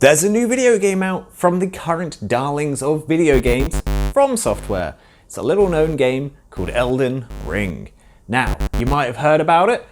There's a new video game out from the current darlings of video games, From Software. It's a little known game called Elden Ring. Now, you might have heard about it,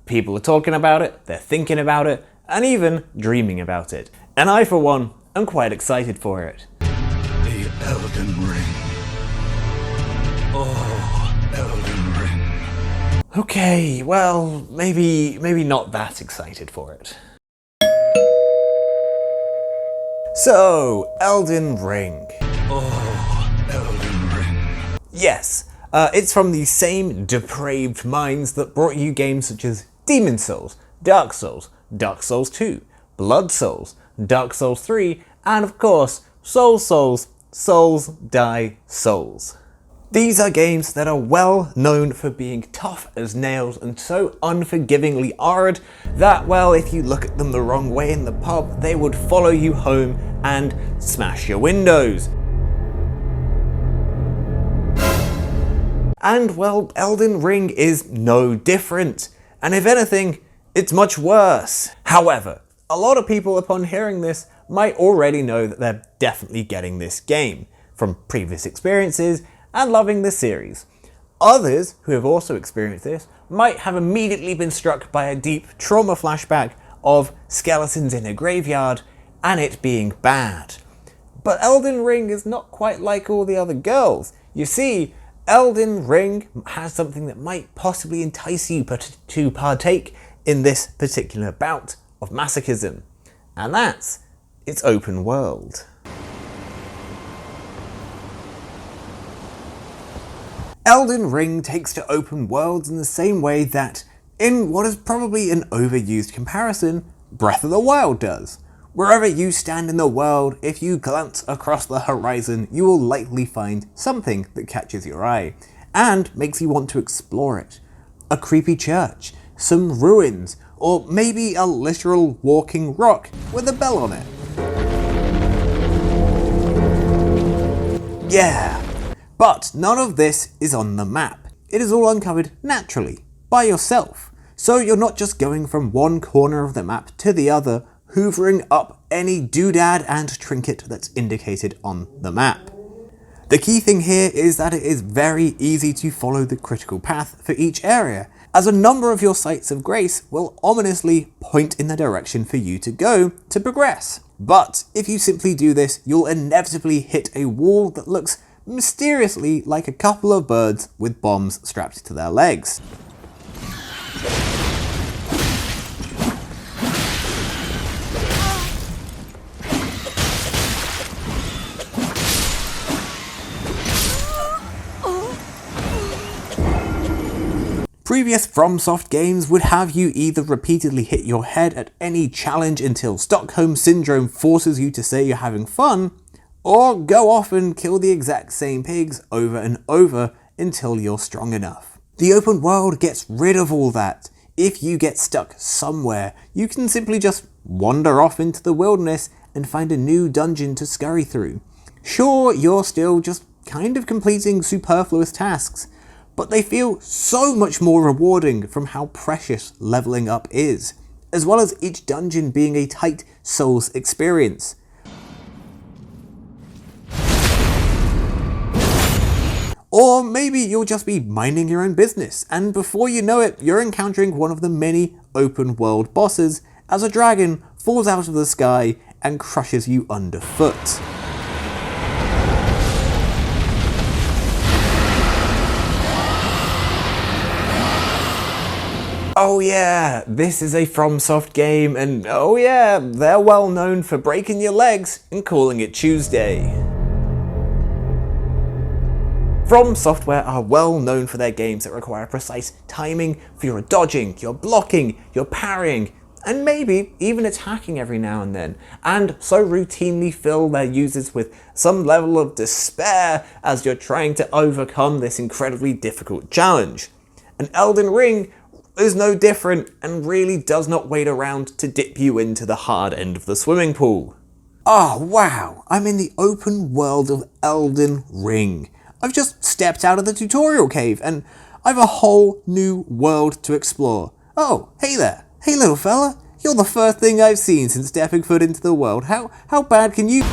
people are talking about it, they're thinking about it, and even dreaming about it. And I, for one, am quite excited for it. The Elden Ring. Oh, Elden Ring. Okay, well, maybe not that excited for it. So, Elden Ring. Oh, Elden Ring. Yes, it's from the same depraved minds that brought you games such as Demon's Souls, Dark Souls, Dark Souls 2, Blood Souls, Dark Souls 3, and of course, Souls, Die Souls. These are games that are well known for being tough as nails and so unforgivingly hard that, well, if you look at them the wrong way in the pub, they would follow you home and smash your windows. And, well, Elden Ring is no different. And if anything, it's much worse. However, a lot of people upon hearing this might already know that they're definitely getting this game from previous experiences and loving the series. Others who have also experienced this might have immediately been struck by a deep trauma flashback of skeletons in a graveyard and it being bad. But Elden Ring is not quite like all the other girls. You see, Elden Ring has something that might possibly entice you to partake in this particular bout of masochism, and that's its open world. Elden Ring takes to open worlds in the same way that, in what is probably an overused comparison, Breath of the Wild does. Wherever you stand in the world, if you glance across the horizon, you will likely find something that catches your eye and makes you want to explore it. A creepy church, some ruins, or maybe a literal walking rock with a bell on it. Yeah. But none of this is on the map. It is all uncovered naturally, by yourself. So you're not just going from one corner of the map to the other, hoovering up any doodad and trinket that's indicated on the map. The key thing here is that it is very easy to follow the critical path for each area, as a number of your sites of grace will ominously point in the direction for you to go to progress. But if you simply do this, you'll inevitably hit a wall that looks mysteriously like a couple of birds with bombs strapped to their legs. Previous FromSoft games would have you either repeatedly hit your head at any challenge until Stockholm Syndrome forces you to say you're having fun, or go off and kill the exact same pigs over and over until you're strong enough. The open world gets rid of all that. If you get stuck somewhere, you can simply just wander off into the wilderness and find a new dungeon to scurry through. Sure, you're still just kind of completing superfluous tasks, but they feel so much more rewarding from how precious leveling up is, as well as each dungeon being a tight Souls experience. Or maybe you'll just be minding your own business, and before you know it, you're encountering one of the many open world bosses as a dragon falls out of the sky and crushes you underfoot. Oh yeah, this is a FromSoft game, and oh yeah, they're well known for breaking your legs and calling it Tuesday. From Software are well known for their games that require precise timing for your dodging, your blocking, your parrying, and maybe even attacking every now and then, and so routinely fill their users with some level of despair as you're trying to overcome this incredibly difficult challenge. And Elden Ring is no different and really does not wait around to dip you into the hard end of the swimming pool. Oh wow, I'm in the open world of Elden Ring. I've just stepped out of the tutorial cave and I've a whole new world to explore. Oh, hey there. Hey little fella. You're the first thing I've seen since stepping foot into the world. How bad can you...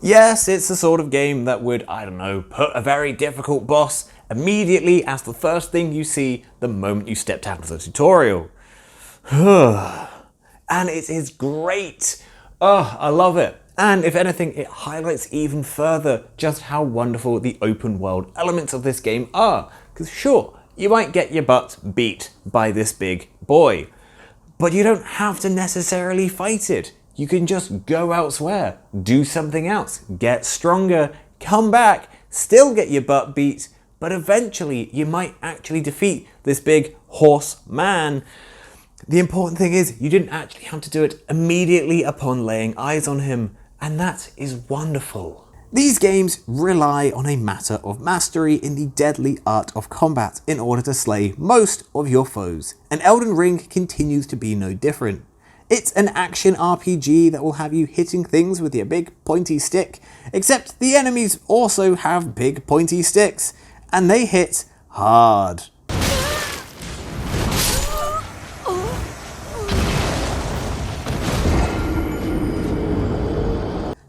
Yes, it's the sort of game that would, I don't know, put a very difficult boss immediately as the first thing you see the moment you stepped out of the tutorial. And it is great. Oh, I love it. And if anything, it highlights even further just how wonderful the open world elements of this game are. Because sure, you might get your butt beat by this big boy, but you don't have to necessarily fight it. You can just go elsewhere, do something else, get stronger, come back, still get your butt beat, but eventually you might actually defeat this big horse man. The important thing is you didn't actually have to do it immediately upon laying eyes on him, and that is wonderful. These games rely on a matter of mastery in the deadly art of combat in order to slay most of your foes, and Elden Ring continues to be no different. It's an action RPG that will have you hitting things with your big pointy stick, except the enemies also have big pointy sticks, and they hit hard.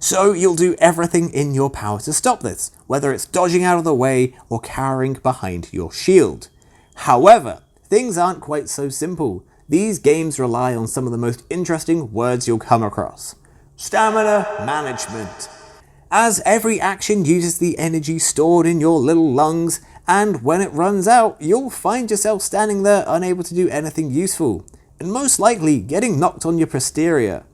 So you'll do everything in your power to stop this, whether it's dodging out of the way or cowering behind your shield. However, things aren't quite so simple. These games rely on some of the most interesting words you'll come across. Stamina management. As every action uses the energy stored in your little lungs, and when it runs out, you'll find yourself standing there unable to do anything useful, and most likely getting knocked on your posterior.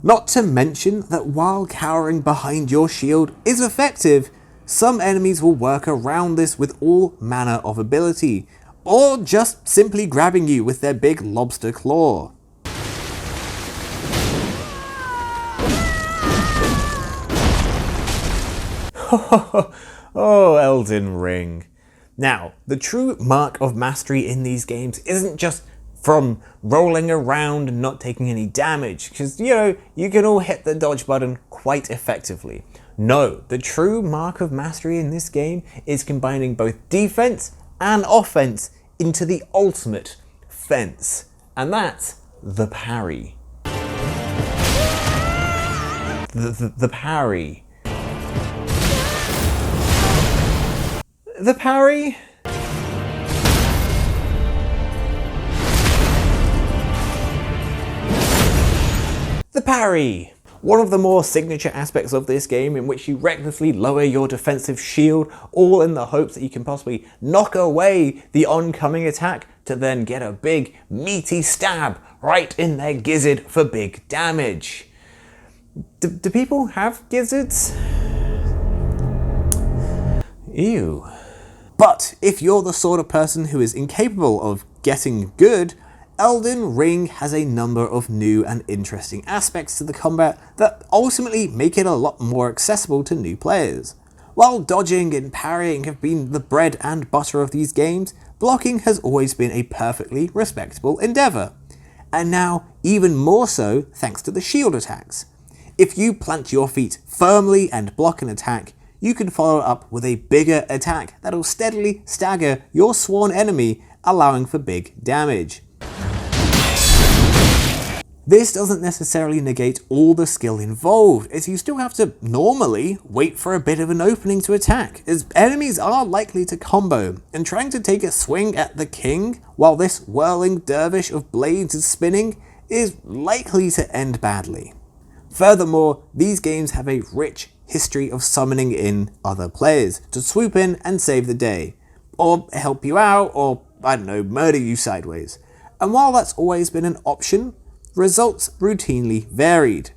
Not to mention that while cowering behind your shield is effective, some enemies will work around this with all manner of ability, or just simply grabbing you with their big lobster claw. Oh, Elden Ring. Now, the true mark of mastery in these games isn't just from rolling around and not taking any damage, because, you can all hit the dodge button quite effectively. No, the true mark of mastery in this game is combining both defense and offense into the ultimate fence, and that's the parry. The parry. The parry? The parry! One of the more signature aspects of this game, in which you recklessly lower your defensive shield, all in the hopes that you can possibly knock away the oncoming attack to then get a big meaty stab right in their gizzard for big damage. Do people have gizzards? Ew. But if you're the sort of person who is incapable of getting good, Elden Ring has a number of new and interesting aspects to the combat that ultimately make it a lot more accessible to new players. While dodging and parrying have been the bread and butter of these games, blocking has always been a perfectly respectable endeavour. And now, even more so thanks to the shield attacks. If you plant your feet firmly and block an attack, you can follow up with a bigger attack that'll steadily stagger your sworn enemy, allowing for big damage. This doesn't necessarily negate all the skill involved, as you still have to normally wait for a bit of an opening to attack, as enemies are likely to combo, and trying to take a swing at the king while this whirling dervish of blades is spinning is likely to end badly. Furthermore, these games have a rich history of summoning in other players to swoop in and save the day, or help you out, or, murder you sideways. And while that's always been an option, results routinely varied.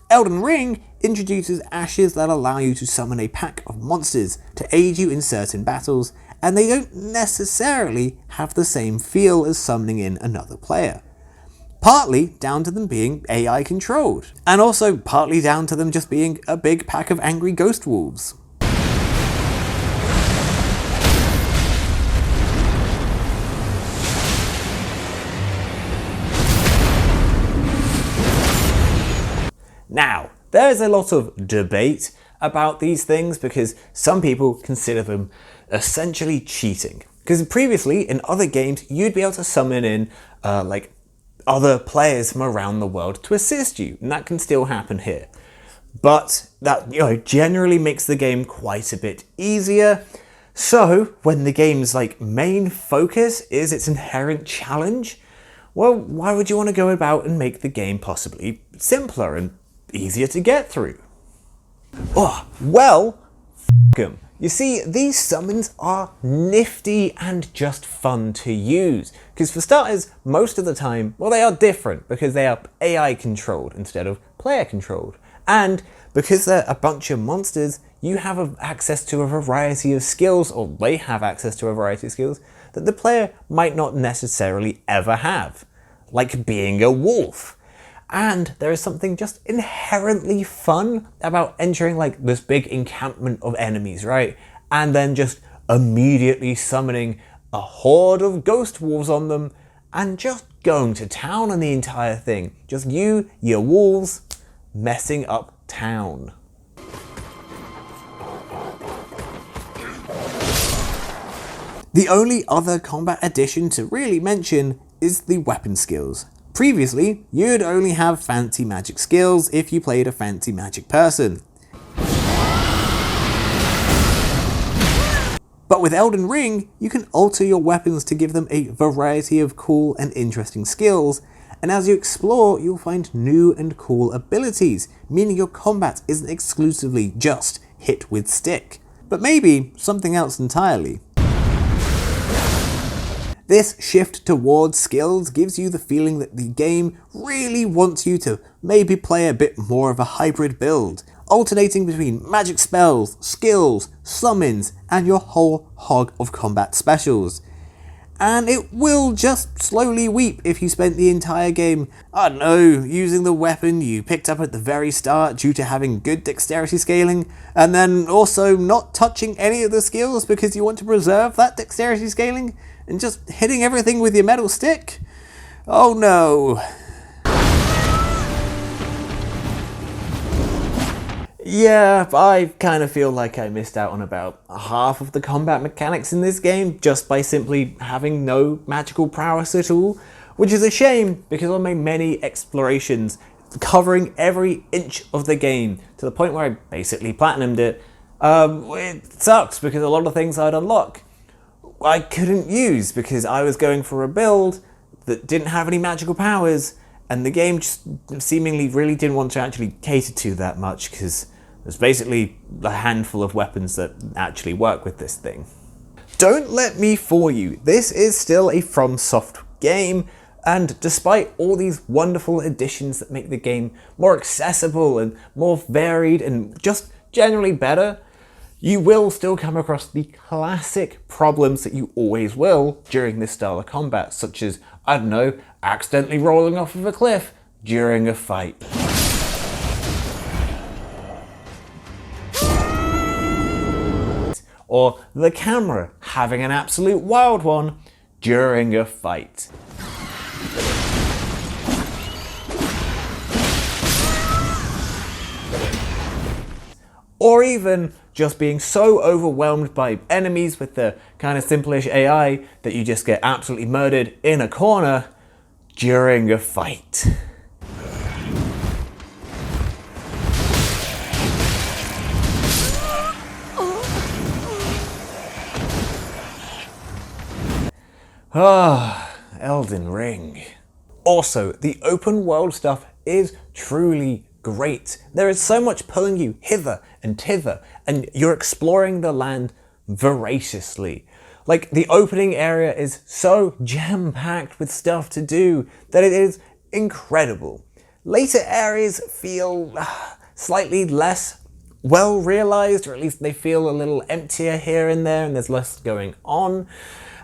Elden Ring introduces ashes that allow you to summon a pack of monsters to aid you in certain battles, and they don't necessarily have the same feel as summoning in another player. Partly down to them being AI controlled, and also partly down to them just being a big pack of angry ghost wolves. Now, There's a lot of debate about these things because some people consider them essentially cheating. Because previously, in other games, you'd be able to summon in like other players from around the world to assist you, and that can still happen here. But that, generally makes the game quite a bit easier. So when the game's main focus is its inherent challenge, well, why would you want to go about and make the game possibly simpler and easier to get through? Oh, well, f*** 'em. You see, these summons are nifty and just fun to use. Because for starters, most of the time, well, they are different because they are AI controlled instead of player controlled. And because they're a bunch of monsters, you have access to a variety of skills, or they have access to a variety of skills, that the player might not necessarily ever have. Like being a wolf. And there is something just inherently fun about entering this big encampment of enemies, right? And then just immediately summoning a horde of ghost wolves on them and just going to town on the entire thing. Just you, your wolves, messing up town. The only other combat addition to really mention is the weapon skills. Previously, you'd only have fancy magic skills if you played a fancy magic person. But with Elden Ring, you can alter your weapons to give them a variety of cool and interesting skills, and as you explore, you'll find new and cool abilities, meaning your combat isn't exclusively just hit with stick, but maybe something else entirely. This shift towards skills gives you the feeling that the game really wants you to maybe play a bit more of a hybrid build, alternating between magic spells, skills, summons, and your whole hog of combat specials. And it will just slowly weep if you spent the entire game, I don't know, using the weapon you picked up at the very start due to having good dexterity scaling, and then also not touching any of the skills because you want to preserve that dexterity scaling, and just hitting everything with your metal stick? Oh no. Yeah, I kind of feel like I missed out on about half of the combat mechanics in this game just by simply having no magical prowess at all, which is a shame because on my many explorations covering every inch of the game to the point where I basically platinumed it, it sucks because a lot of things I'd unlock I couldn't use because I was going for a build that didn't have any magical powers, and the game just seemingly really didn't want to actually cater to that much because there's basically a handful of weapons that actually work with this thing. Don't let me fool you, this is still a FromSoft game, and despite all these wonderful additions that make the game more accessible and more varied and just generally better, you will still come across the classic problems that you always will during this style of combat, such as, I don't know, accidentally rolling off of a cliff during a fight. Or the camera having an absolute wild one during a fight. Or even just being so overwhelmed by enemies with the kind of simplish AI that you just get absolutely murdered in a corner during a fight. Ah, Elden Ring. Also, the open world stuff is truly great. There is so much pulling you hither and thither, and you're exploring the land voraciously. The opening area is so jam-packed with stuff to do that it is incredible. Later areas feel slightly less well realized, or at least they feel a little emptier here and there, and there's less going on.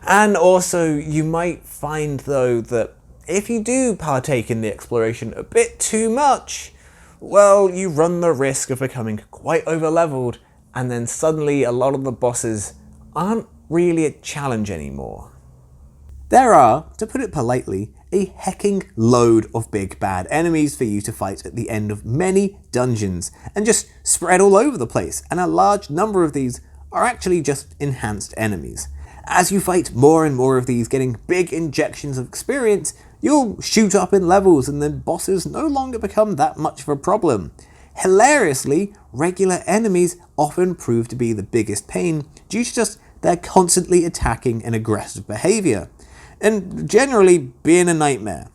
And also, you might find though that if you do partake in the exploration a bit too much, well, you run the risk of becoming quite over-leveled, and then suddenly a lot of the bosses aren't really a challenge anymore. There are, to put it politely, a hecking load of big bad enemies for you to fight at the end of many dungeons, and just spread all over the place, and a large number of these are actually just enhanced enemies. As you fight more and more of these, getting big injections of experience, you'll shoot up in levels and then bosses no longer become that much of a problem. Hilariously, regular enemies often prove to be the biggest pain due to just their constantly attacking and aggressive behaviour, and generally being a nightmare.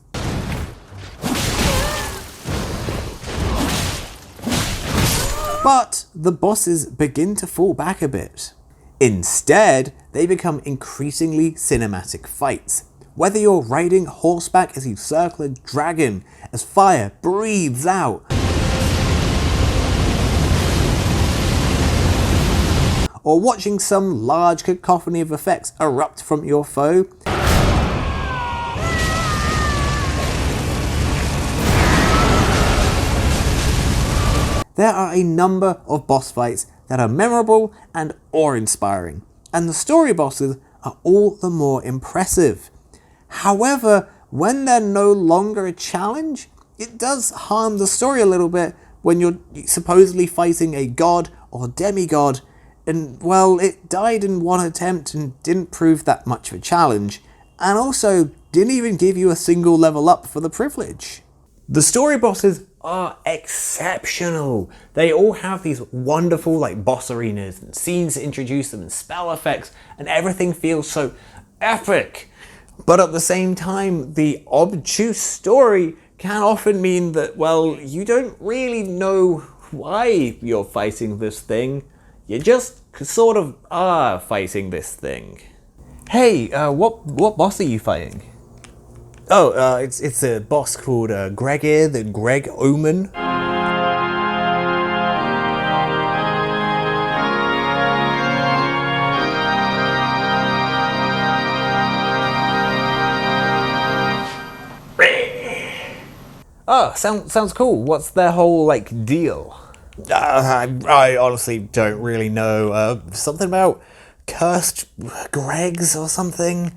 But the bosses begin to fall back a bit. Instead, they become increasingly cinematic fights. Whether you're riding horseback as you circle a dragon as fire breathes out, or watching some large cacophony of effects erupt from your foe, there are a number of boss fights that are memorable and awe-inspiring, and the story bosses are all the more impressive. However, when they're no longer a challenge, it does harm the story a little bit when you're supposedly fighting a god or demigod, and well, it died in one attempt and didn't prove that much of a challenge, and also didn't even give you a single level up for the privilege. The story bosses are exceptional. They all have these wonderful boss arenas and scenes to introduce them and spell effects, and everything feels so epic. But at the same time, the obtuse story can often mean that, well, you don't really know why you're fighting this thing. You just sort of are fighting this thing. Hey, what boss are you fighting? Oh, it's a boss called Gregir, the Greg Omen. Oh, sounds cool. What's their whole deal? I honestly don't really know. Something about cursed Gregs or something.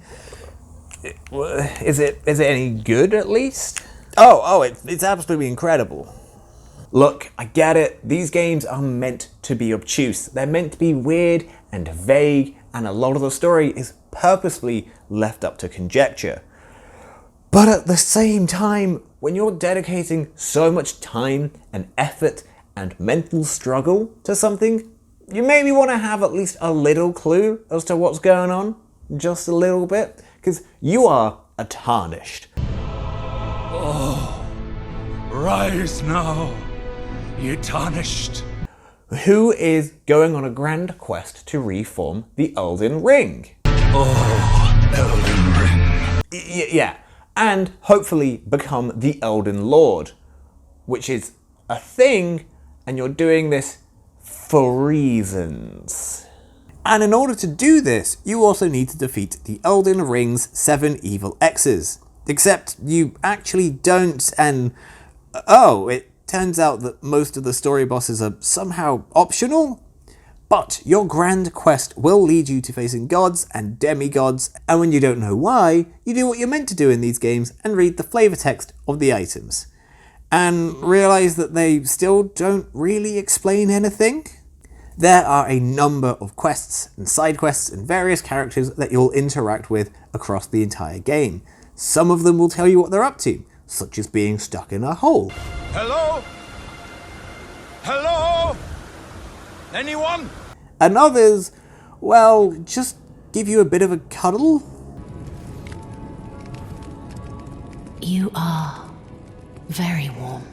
Is it any good at least? Oh, it's absolutely incredible. Look, I get it. These games are meant to be obtuse. They're meant to be weird and vague, and a lot of the story is purposefully left up to conjecture. But at the same time, when you're dedicating so much time and effort and mental struggle to something, you maybe want to have at least a little clue as to what's going on. Just a little bit. Because you are tarnished. Oh, rise now, ye tarnished. Who is going on a grand quest to reform the Elden Ring. Oh, Elden Ring. Yeah, and hopefully become the Elden Lord, which is a thing, and you're doing this for reasons. And in order to do this, you also need to defeat the Elden Ring's 7 evil X's. Except you actually don't, and it turns out that most of the story bosses are somehow optional. But your grand quest will lead you to facing gods and demigods, and when you don't know why, you do what you're meant to do in these games and read the flavor text of the items. And realize that they still don't really explain anything. There are a number of quests and side quests and various characters that you'll interact with across the entire game. Some of them will tell you what they're up to, such as being stuck in a hole. Hello? Hello? Anyone? And others, well, just give you a bit of a cuddle. You are very warm.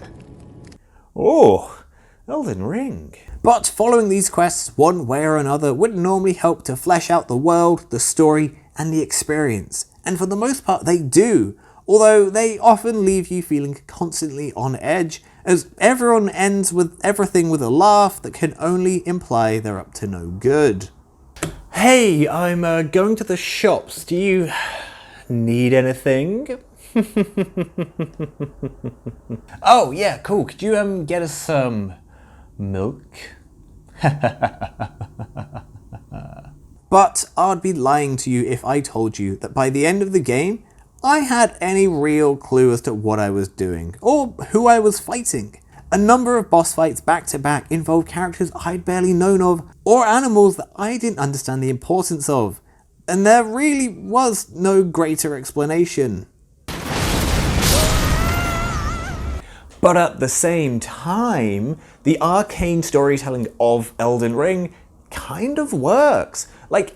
Oh, Elden Ring. But following these quests one way or another would normally help to flesh out the world, the story, and the experience. And for the most part they do, although they often leave you feeling constantly on edge, as everyone ends with everything with a laugh that can only imply they're up to no good. Hey, I'm going to the shops. Do you need anything? Oh, yeah, cool. Could you get us some milk? But I'd be lying to you if I told you that by the end of the game, I had any real clue as to what I was doing, or who I was fighting. A number of boss fights back to back involved characters I'd barely known of, or animals that I didn't understand the importance of, and there really was no greater explanation. But at the same time, the arcane storytelling of Elden Ring kind of works. Like,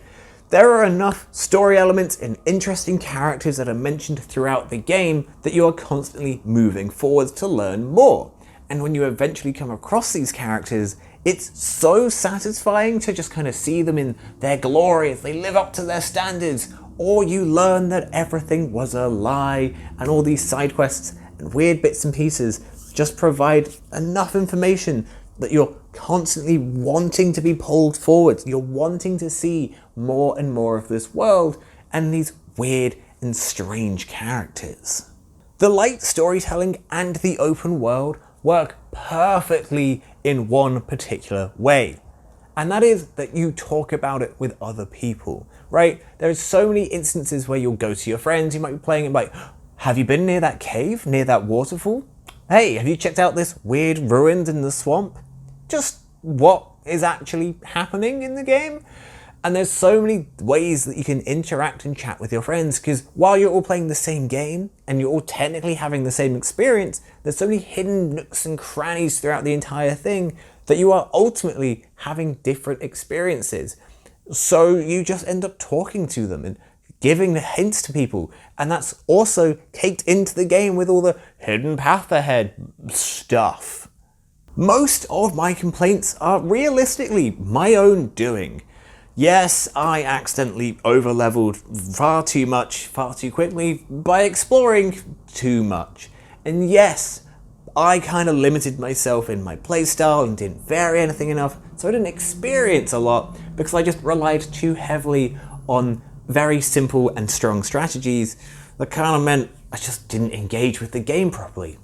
there are enough story elements and interesting characters that are mentioned throughout the game that you are constantly moving forwards to learn more. And when you eventually come across these characters, it's so satisfying to just kind of see them in their glory as they live up to their standards, or you learn that everything was a lie, and all these side quests and weird bits and pieces just provide enough information that you're constantly wanting to be pulled forward. You're wanting to see more and more of this world and these weird and strange characters. The light storytelling and the open world work perfectly in one particular way. And that is that you talk about it with other people, right? There's so many instances where you'll go to your friends, you might be playing and like, have you been near that cave, near that waterfall? Hey, have you checked out this weird ruins in the swamp? Just what is actually happening in the game? And there's so many ways that you can interact and chat with your friends, because while you're all playing the same game and you're all technically having the same experience, there's so many hidden nooks and crannies throughout the entire thing that you are ultimately having different experiences. So you just end up talking to them and giving the hints to people, and that's also caked into the game with all the hidden path ahead stuff. Most of my complaints are realistically my own doing. Yes, I accidentally over-leveled far too much, far too quickly by exploring too much. And yes, I kind of limited myself in my playstyle and didn't vary anything enough, so I didn't experience a lot because I just relied too heavily on very simple and strong strategies that kind of meant I just didn't engage with the game properly.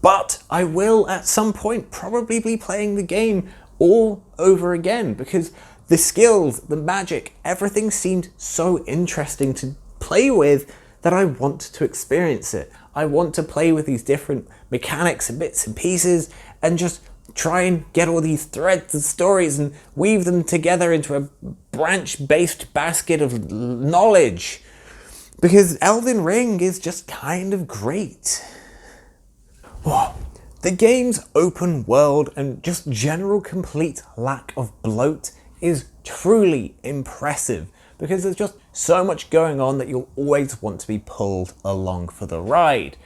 But I will at some point probably be playing the game all over again because the skills, the magic, everything seemed so interesting to play with that I want to experience it. I want to play with these different mechanics and bits and pieces and just try and get all these threads and stories and weave them together into a branch-based basket of knowledge. Because Elden Ring is just kind of great. Whoa. The game's open world and just general complete lack of bloat is truly impressive because there's just so much going on that you'll always want to be pulled along for the ride.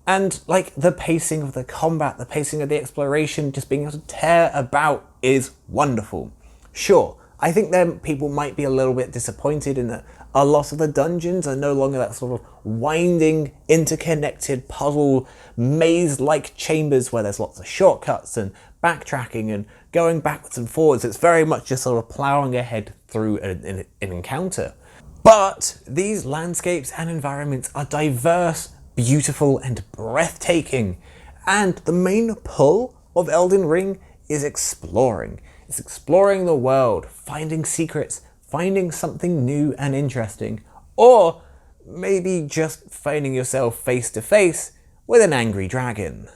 And like the pacing of the combat, the pacing of the exploration, just being able to tear about is wonderful. Sure, I think that people might be a little bit disappointed in that a lot of the dungeons are no longer that sort of winding, interconnected puzzle, maze-like chambers where there's lots of shortcuts and backtracking and going backwards and forwards. It's very much just sort of ploughing ahead through an encounter. But these landscapes and environments are diverse, beautiful and breathtaking. And the main pull of Elden Ring is exploring. It's exploring the world, finding secrets, finding something new and interesting, or maybe just finding yourself face to face with an angry dragon.